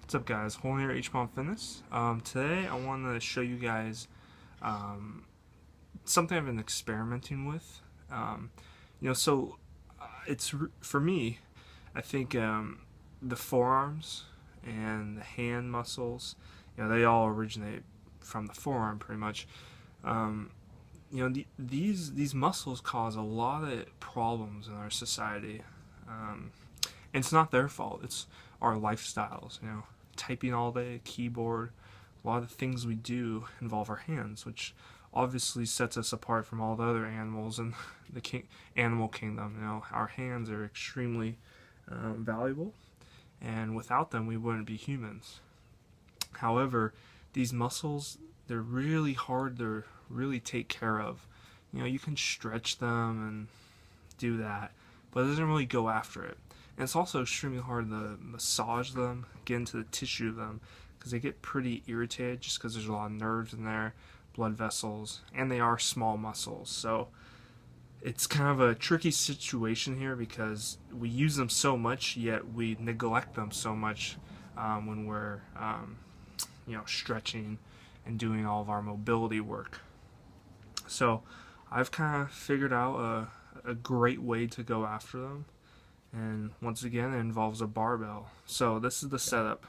What's up, guys? Hole here, H Bomb Fitness. Today I want to show you guys um, something I've been experimenting with. Um, it's for me. I think the forearms and the hand muscles, they all originate from the forearm, pretty much. Um, these muscles cause a lot of problems in our society. And it's not their fault. It's our lifestyles. Typing all day, keyboard. A lot of the things we do involve our hands, which obviously sets us apart from all the other animals in the animal kingdom. Our hands are extremely valuable, and without them, we wouldn't be humans. However, these muscles, they're really hard to really take care of. You can stretch them and do that, but it doesn't really go after it. And it's also extremely hard to massage them, get into the tissue of them, because they get pretty irritated just because there's a lot of nerves in there, blood vessels, and they are small muscles. So it's kind of a tricky situation here because we use them so much, yet we neglect them so much when we're stretching and doing all of our mobility work. So I've kind of figured out a great way to go after them. And once again, it involves a barbell. So this is the setup.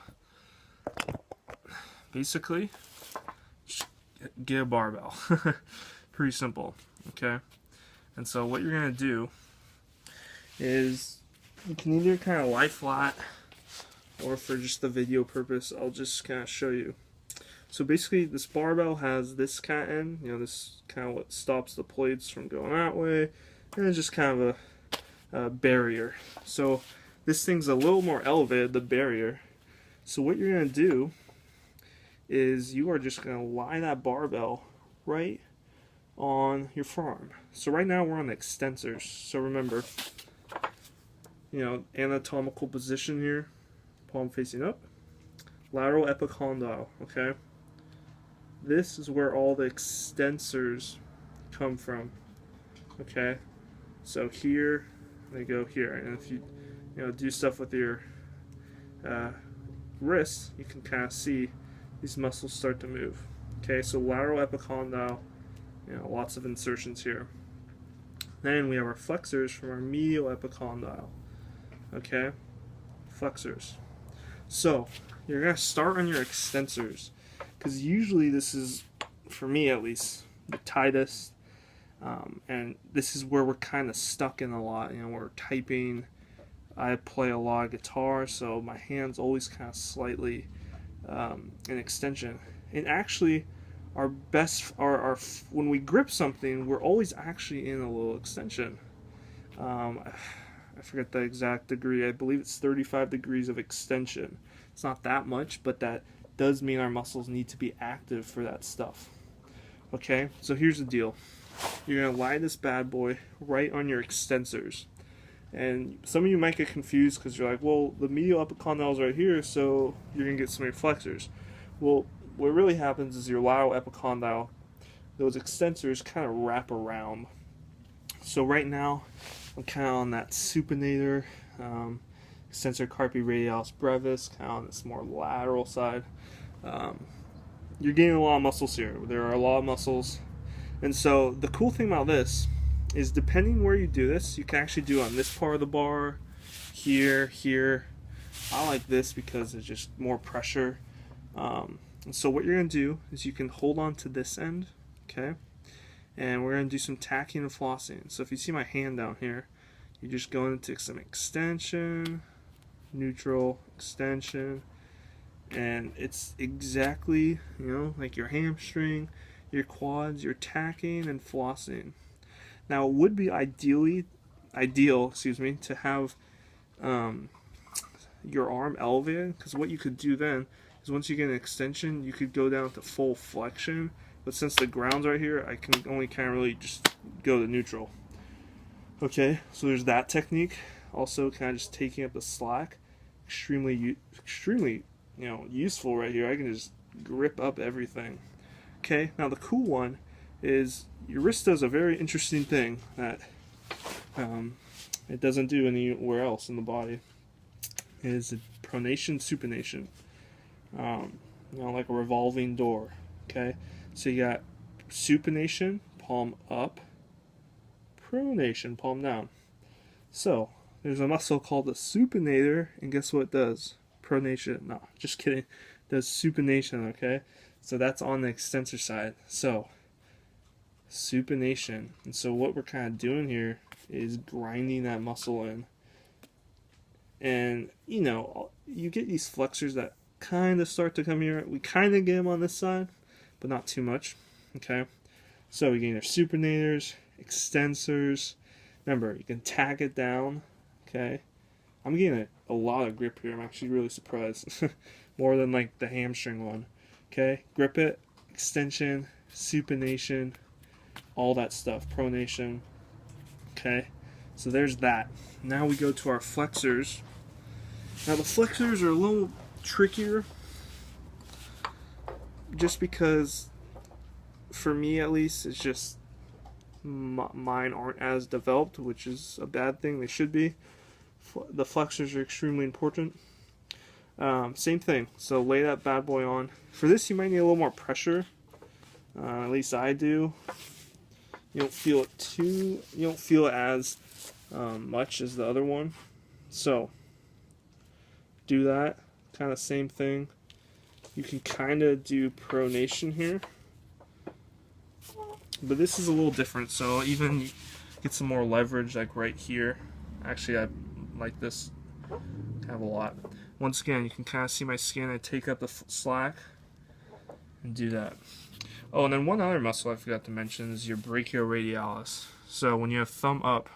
Basically, just get a barbell. Pretty simple, okay? And so what you're going to do is you can either kind of lie flat, or for just the video purpose, I'll just kind of show you. So basically, this barbell has this kind of end. This kind of what stops the plates from going that way. And it's just kind of a barrier. So this thing's a little more elevated, the barrier. So what you're going to do is you are just going to lie that barbell right on your forearm. So right now we're on the extensors. So remember, anatomical position here, palm facing up, lateral epicondyle, okay? This is where all the extensors come from, okay? So here, they go here, and if you do stuff with your wrists, you can kind of see these muscles start to move. Okay, so lateral epicondyle, lots of insertions here. Then we have our flexors from our medial epicondyle. Okay, flexors. So you're gonna start on your extensors, because usually this is, for me at least, the tightest. And this is where we're kind of stuck in a lot. We're typing. I play a lot of guitar, so my hands always kind of slightly in extension. And actually, our best, when we grip something, we're always actually in a little extension. I forget the exact degree. I believe it's 35 degrees of extension. It's not that much, but that does mean our muscles need to be active for that stuff. Okay, so here's the deal. You're going to lie this bad boy right on your extensors. And some of you might get confused because you're like, well, the medial epicondyle is right here, so you're going to get some of your flexors. Well, what really happens is your lateral epicondyle, those extensors kind of wrap around. So right now, I'm kind of on that supinator, extensor carpi radialis brevis, kind of on this more lateral side. You're gaining a lot of muscles here. There are a lot of muscles. And so the cool thing about this is, depending where you do this, you can actually do on this part of the bar, here, here. I like this because it's just more pressure. And so what you're going to do is you can hold on to this end, okay? And we're going to do some tacking and flossing. So if you see my hand down here, you're just going into some extension, neutral, extension. And it's exactly, like your hamstring, your quads, your tacking and flossing. Now, it would be ideal, to have your arm elevated, because what you could do then is, once you get an extension, you could go down to full flexion. But since the ground's right here, I can only kind of really just go to neutral. Okay, so there's that technique. Also, kind of just taking up the slack, extremely useful right here. I can just grip up everything. Okay, now the cool one is your wrist does a very interesting thing that it doesn't do anywhere else in the body. It is a pronation supination. like a revolving door. Okay, so you got supination, palm up, pronation, palm down. So there's a muscle called the supinator, and guess what it does? Pronation. No, just kidding. It does supination. Okay, so that's on the extensor side. So supination, and so what we're kind of doing here is grinding that muscle in. And you get these flexors that kind of start to come here. We kind of get them on this side, but not too much. Okay, so we get either supinators, extensors. Remember, you can tag it down. Okay, I'm getting a lot of grip here. I'm actually really surprised. More than like the hamstring one. Okay, grip it, extension, supination, all that stuff, pronation. Okay, so there's that. Now we go to our flexors. Now the flexors are a little trickier, just because, for me at least, it's just mine aren't as developed, which is a bad thing. They should be. The flexors are extremely important. Same thing. So lay that bad boy on. For this, you might need a little more pressure. At least I do. You don't feel it too. You don't feel it as much as the other one. So do that. Kind of same thing. You can kind of do pronation here, but this is a little different. So even get some more leverage, like right here. Actually, I like this have a lot. Once again, you can kind of see my skin. I take up the slack and do that. Oh, and then one other muscle I forgot to mention is your brachioradialis. So when you have thumb up,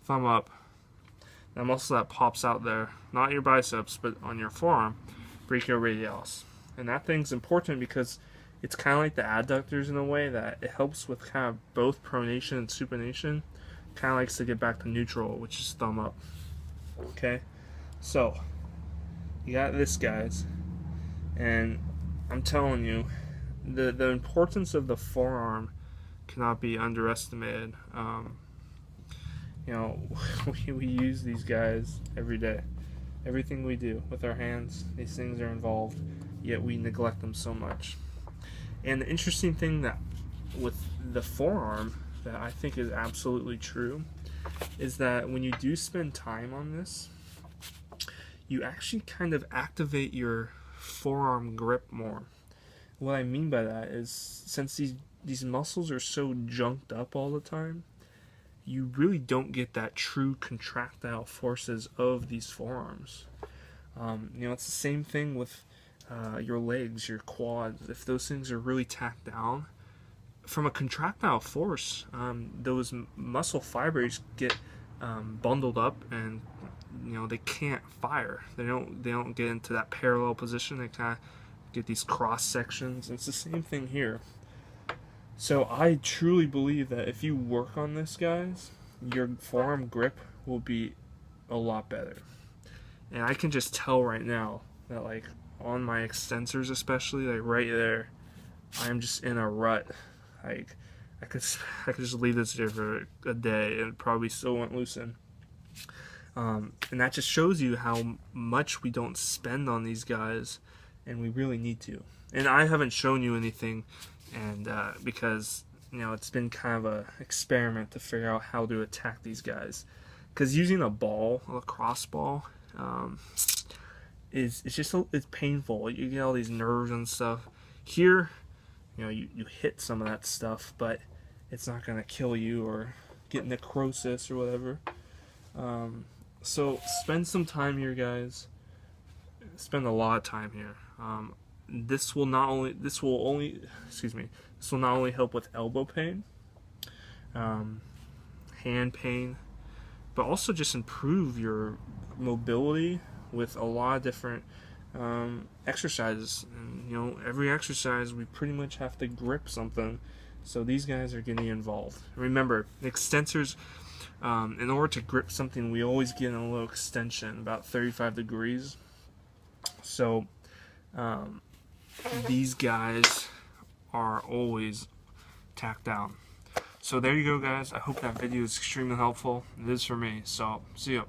that muscle that pops out there, not your biceps, but on your forearm, brachioradialis. And that thing's important because it's kind of like the adductors in a way, that it helps with kind of both pronation and supination. Kind of likes to get back to neutral, which is thumb up. Okay, so you got this, guys, and I'm telling you, the importance of the forearm cannot be underestimated. We use these guys every day. Everything we do with our hands, these things are involved, yet we neglect them so much. And the interesting thing that with the forearm that I think is absolutely true is that when you do spend time on this, you actually kind of activate your forearm grip more. What I mean by that is, since these muscles are so junked up all the time, you really don't get that true contractile forces of these forearms. It's the same thing with your legs, your quads. If those things are really tacked down, from a contractile force, those muscle fibers get bundled up, and they can't fire. They don't get into that parallel position. They kind of get these cross sections. It's the same thing here. So I truly believe that if you work on this, guys, your forearm grip will be a lot better. And I can just tell right now that, like, on my extensors especially, like right there, I'm just in a rut. Like, I could just leave this here for a day and it probably still won't loosen. And that just shows you how much we don't spend on these guys, and we really need to. And I haven't shown you anything, and because it's been kind of a experiment to figure out how to attack these guys. Because using a lacrosse ball, it's painful. You get all these nerves and stuff. Here, you hit some of that stuff, but it's not gonna kill you or get necrosis or whatever. So spend some time here, guys. Spend a lot of time here. This will not only help with elbow pain, hand pain, but also just improve your mobility with a lot of different exercises. And, every exercise we pretty much have to grip something, so these guys are getting involved. Remember, extensors, in order to grip something, we always get in a little extension, about 35 degrees. So these guys are always tacked down. So there you go, guys. I hope that video is extremely helpful. It is for me. So see you.